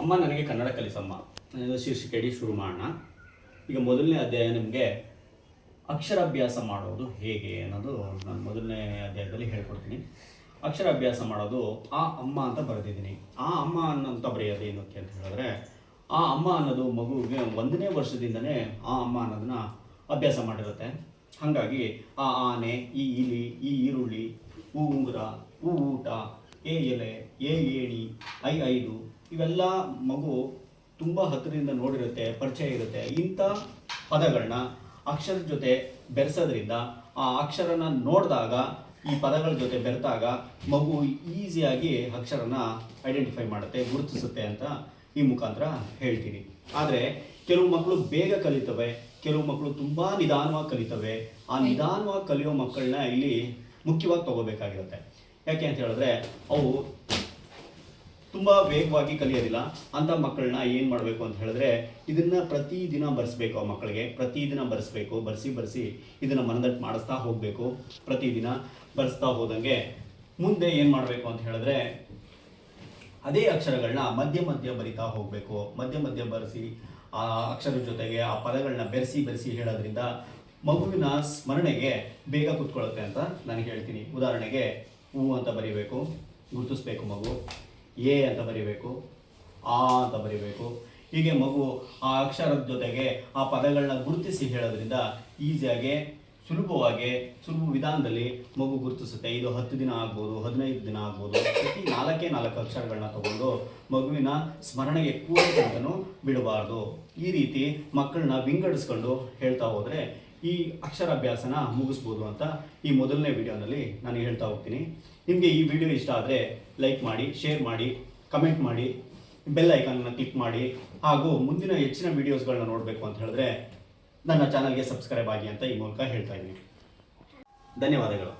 ಅಮ್ಮ ನನಗೆ ಕನ್ನಡ ಕಲಿಸಮ್ಮ ಶೀರ್ಷಿಕೆಯಡಿ ಶುರು ಮಾಡೋಣ. ಈಗ ಮೊದಲನೇ ಅಧ್ಯಾಯ ನಿಮಗೆ ಅಕ್ಷರಾಭ್ಯಾಸ ಮಾಡೋದು ಹೇಗೆ ಅನ್ನೋದು ನಾನು ಮೊದಲನೇ ಅಧ್ಯಾಯದಲ್ಲಿ ಹೇಳ್ಕೊಡ್ತೀನಿ. ಅಕ್ಷರಾಭ್ಯಾಸ ಮಾಡೋದು ಆ ಅಮ್ಮ ಅಂತ ಬರೆದಿದ್ದೀನಿ. ಆ ಅಮ್ಮ ಅನ್ನೋಂಥ ಬರೆಯೋದು ಏನಕ್ಕೆ ಅಂತ ಹೇಳಿದ್ರೆ, ಆ ಅಮ್ಮ ಅನ್ನೋದು ಮಗುವಿಗೆ 1ನೇ ವರ್ಷದಿಂದನೇ ಆ ಅಮ್ಮ ಅನ್ನೋದನ್ನ ಅಭ್ಯಾಸ ಮಾಡಿರುತ್ತೆ. ಹಾಗಾಗಿ ಆ ಆನೆ, ಈ ಇಲಿ, ಈ ಈರುಳ್ಳಿ, ಹೂ ಉಂಗುರ, ಹೂ ಊಟ, ಎ ಎಲೆ, ಎ ಏಣಿ, ಐದು ಇವೆಲ್ಲ ಮಗು ತುಂಬ ಹತ್ತಿರದಿಂದ ನೋಡಿರುತ್ತೆ, ಪರಿಚಯ ಇರುತ್ತೆ. ಇಂಥ ಪದಗಳನ್ನ ಅಕ್ಷರದ ಜೊತೆ ಬೆರೆಸೋದ್ರಿಂದ ಆ ಅಕ್ಷರನ ನೋಡಿದಾಗ ಈ ಪದಗಳ ಜೊತೆ ಬೆರೆತಾಗ ಮಗು ಈಸಿಯಾಗಿ ಅಕ್ಷರನ ಐಡೆಂಟಿಫೈ ಮಾಡುತ್ತೆ, ಗುರುತಿಸುತ್ತೆ ಅಂತ ಈ ಮುಖಾಂತರ ಹೇಳ್ತೀನಿ. ಆದರೆ ಕೆಲವು ಮಕ್ಕಳು ಬೇಗ ಕಲಿತವೆ, ಕೆಲವು ಮಕ್ಕಳು ತುಂಬ ನಿಧಾನವಾಗಿ ಕಲಿತವೆ. ಆ ನಿಧಾನವಾಗಿ ಕಲಿಯೋ ಮಕ್ಕಳನ್ನ ಇಲ್ಲಿ ಮುಖ್ಯವಾಗಿ ತಗೋಬೇಕಾಗಿರುತ್ತೆ. ಯಾಕೆ ಅಂತ ಹೇಳಿದ್ರೆ ಅವು ತುಂಬ ವೇಗವಾಗಿ ಕಲಿಯೋದಿಲ್ಲ. ಅಂಥ ಮಕ್ಕಳನ್ನ ಏನು ಮಾಡಬೇಕು ಅಂತ ಹೇಳಿದ್ರೆ, ಇದನ್ನು ಪ್ರತಿದಿನ ಬರೆಸ್ಬೇಕು. ಆ ಮಕ್ಕಳಿಗೆ ಪ್ರತಿದಿನ ಬರೆಸ್ಬೇಕು. ಬರೆಸಿ ಇದನ್ನು ಮನದಟ್ಟು ಮಾಡಿಸ್ತಾ ಹೋಗಬೇಕು. ಪ್ರತಿದಿನ ಬರೆಸ್ತಾ ಹೋದಂಗೆ ಮುಂದೆ ಏನು ಮಾಡಬೇಕು ಅಂತ ಹೇಳಿದ್ರೆ, ಅದೇ ಅಕ್ಷರಗಳನ್ನ ಮಧ್ಯ ಬರಿತಾ ಹೋಗಬೇಕು. ಮಧ್ಯ ಬರೆಸಿ ಆ ಅಕ್ಷರದ ಜೊತೆಗೆ ಆ ಪದಗಳನ್ನ ಬೆರೆಸಿ ಹೇಳೋದ್ರಿಂದ ಮಗುವಿನ ಸ್ಮರಣೆಗೆ ಬೇಗ ಕೂತ್ಕೊಳ್ಳುತ್ತೆ ಅಂತ ನಾನು ಹೇಳ್ತೀನಿ. ಉದಾಹರಣೆಗೆ ಹೂ ಅಂತ ಬರೀಬೇಕು, ಗುರುತಿಸ್ಬೇಕು ಮಗು. ಎ ಅಂತ ಬರೀಬೇಕು, ಆ ಅಂತ ಬರೀಬೇಕು. ಹೀಗೆ ಮಗು ಆ ಅಕ್ಷರದ ಜೊತೆಗೆ ಆ ಪದಗಳನ್ನ ಗುರುತಿಸಿ ಹೇಳೋದ್ರಿಂದ ಈಸಿಯಾಗಿ ಸುಲಭ ವಿಧಾನದಲ್ಲಿ ಮಗು ಗುರುತಿಸುತ್ತೆ. ಇದು 10 ದಿನ ಆಗ್ಬೋದು, 15 ದಿನ ಆಗ್ಬೋದು. ಪ್ರತಿ 4 ಅಕ್ಷರಗಳನ್ನ ತಗೊಂಡು ಮಗುವಿನ ಸ್ಮರಣೆಗೆ ಕೂಡಂತನೂ ಬಿಡಬಾರ್ದು. ಈ ರೀತಿ ಮಕ್ಕಳನ್ನ ವಿಂಗಡಿಸ್ಕೊಂಡು ಹೇಳ್ತಾ ಹೋದರೆ ಈ ಅಕ್ಷರಾಭ್ಯಾಸನ ಮುಗಿಸ್ಬೋದು ಅಂತ ಈ ಮೊದಲನೇ ವಿಡಿಯೋನಲ್ಲಿ ನಾನು ಹೇಳ್ತಾ ಹೋಗ್ತೀನಿ. ನಿಮಗೆ ಈ ವಿಡಿಯೋ ಇಷ್ಟ ಆದರೆ ಲೈಕ್ ಮಾಡಿ, ಶೇರ್ ಮಾಡಿ, ಕಮೆಂಟ್ ಮಾಡಿ, ಬೆಲ್ ಐಕಾನ್ನ ಕ್ಲಿಕ್ ಮಾಡಿ. ಹಾಗೂ ಮುಂದಿನ ಹೆಚ್ಚಿನ ವೀಡಿಯೋಸ್ಗಳನ್ನ ನೋಡಬೇಕು ಅಂತ ಹೇಳಿದ್ರೆ ನನ್ನ ಚಾನಲ್ಗೆ ಸಬ್ಸ್ಕ್ರೈಬ್ ಆಗಿ ಅಂತ ಈ ಮೂಲಕ ಹೇಳ್ತಾ ಇದ್ದೀನಿ. ಧನ್ಯವಾದಗಳು.